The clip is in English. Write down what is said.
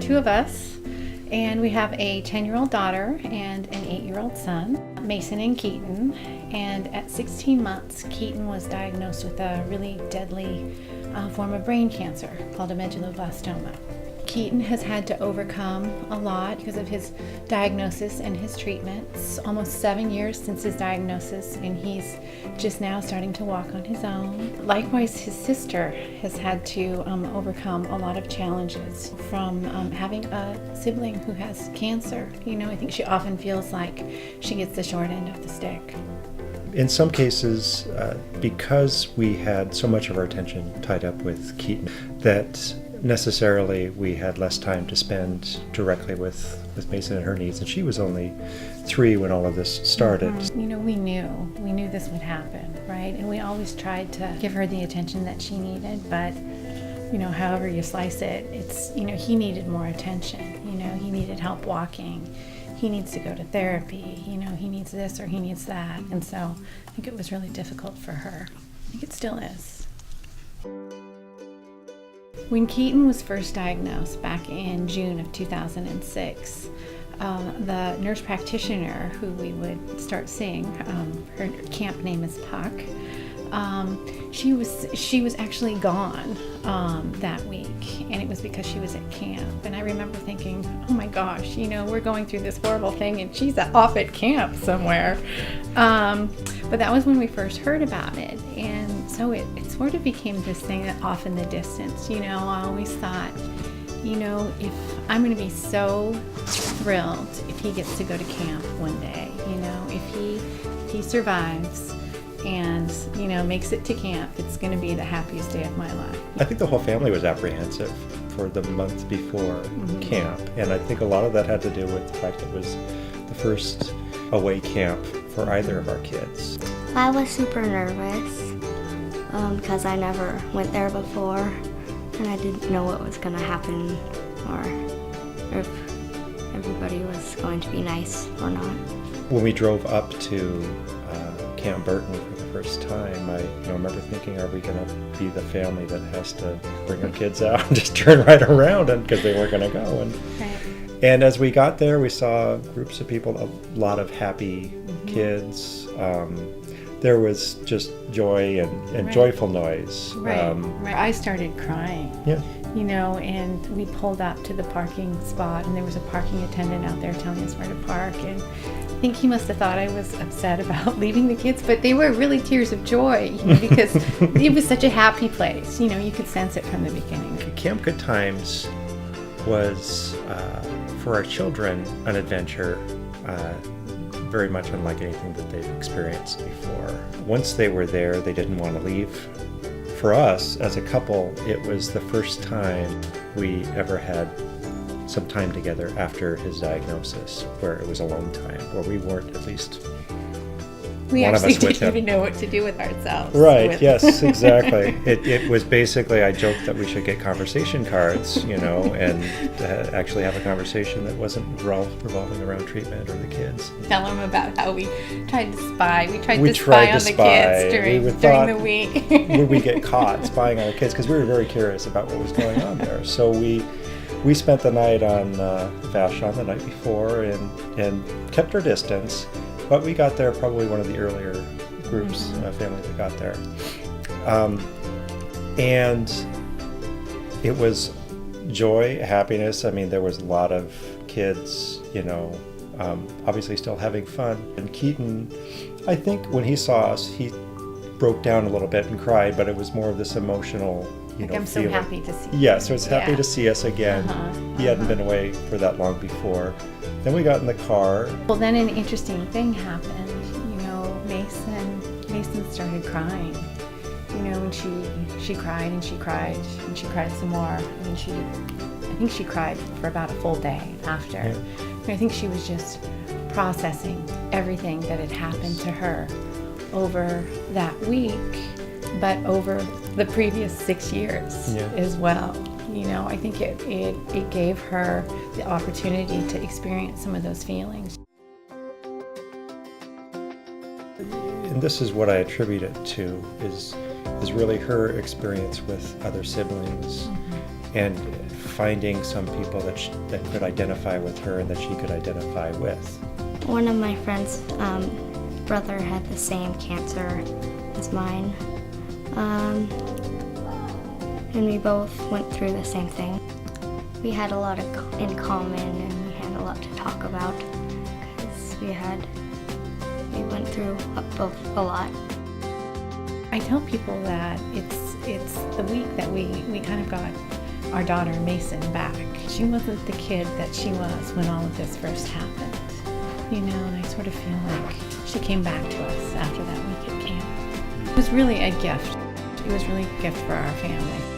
two of us, and we have a 10-year-old daughter and an 8-year-old son, Mason and Keaton. And at 16 months, Keaton was diagnosed with a really deadly form of brain cancer called a medulloblastoma. Keaton has had to overcome a lot because of his diagnosis and his treatments. Almost 7 years since his diagnosis, and he's just now starting to walk on his own. Likewise, his sister has had to overcome a lot of challenges from having a sibling who has cancer. I think she often feels like she gets the short end of the stick. In some cases, because we had so much of our attention tied up with Keaton, that necessarily we had less time to spend directly with Mason and her needs, and she was only 3 when all of this started. Mm-hmm. We knew this would happen, right? And we always tried to give her the attention that she needed, but however you slice it, it's he needed more attention. He needed help walking. He needs to go to therapy. He needs this or he needs that. And so I think it was really difficult for her. I think it still is. When Keaton was first diagnosed back in June of 2006, the nurse practitioner who we would start seeing, her camp name is Puck, she was actually gone that week, and it was because she was at camp. And I remember thinking, oh my gosh, we're going through this horrible thing and she's off at camp somewhere. But that was when we first heard about it, and so it sort of became this thing that off in the distance. I always thought, if I'm going to be so thrilled if he gets to go to camp one day, if he survives and makes it to camp, it's going to be the happiest day of my life. I think the whole family was apprehensive for the month before camp, and I think a lot of that had to do with the fact that it was the first away camp for either of our kids. I was super nervous because I never went there before, and I didn't know what was going to happen or if everybody was going to be nice or not. When we drove up to Camp Burton for the first time, I remember thinking, are we going to be the family that has to bring our kids out and just turn right around, because they weren't going to go. And as we got there, we saw groups of people, a lot of happy kids. There was just joy and joyful noise. I started crying. Yeah. And we pulled up to the parking spot, and there was a parking attendant out there telling us where to park. And I think he must have thought I was upset about leaving the kids, but they were really tears of joy, because it was such a happy place. You could sense it from the beginning. Camp Goodtimes was, for our children, an adventure very much unlike anything that they've experienced before. Once they were there, they didn't want to leave. For us, as a couple, it was the first time we ever had some time together after his diagnosis, where it was alone time, where we weren't at least we one actually of us with didn't him. even know what to do with ourselves. Right, yes, exactly. It was basically, I joked that we should get conversation cards, and actually have a conversation that wasn't revolving around treatment or the kids. Tell them about how we tried to spy. We tried to spy on the kids during the week. Would we get caught spying on our kids? Because we were very curious about what was going on there. So we spent the night on Vashon the night before and kept our distance. But we got there probably one of the earlier groups, family that got there. And it was joy, happiness. I mean, there was a lot of kids, obviously still having fun. And Keaton, I think when he saw us, he broke down a little bit and cried, but it was more of this emotional, I'm so feeling. happy to see you. Yeah, so it's happy to see us again. He hadn't been away for that long before. Then we got in the car. Well, then an interesting thing happened. Mason started crying. And she cried and she cried and she cried some more. I think she cried for about a full day after. Yeah. I think she was just processing everything that had happened to her over that week, but over the previous 6 years as well. I think it gave her the opportunity to experience some of those feelings. And this is what I attribute it to, is really her experience with other siblings and finding some people that could identify with her and that she could identify with. One of my friends' brother had the same cancer as mine. And we both went through the same thing. We had a lot in common, and we had a lot to talk about because we went through a lot. I tell people that it's the week that we kind of got our daughter Mason back. She wasn't the kid that she was when all of this first happened, and I sort of feel like she came back to us after that week at camp. It was really a gift. It was really a gift for our family.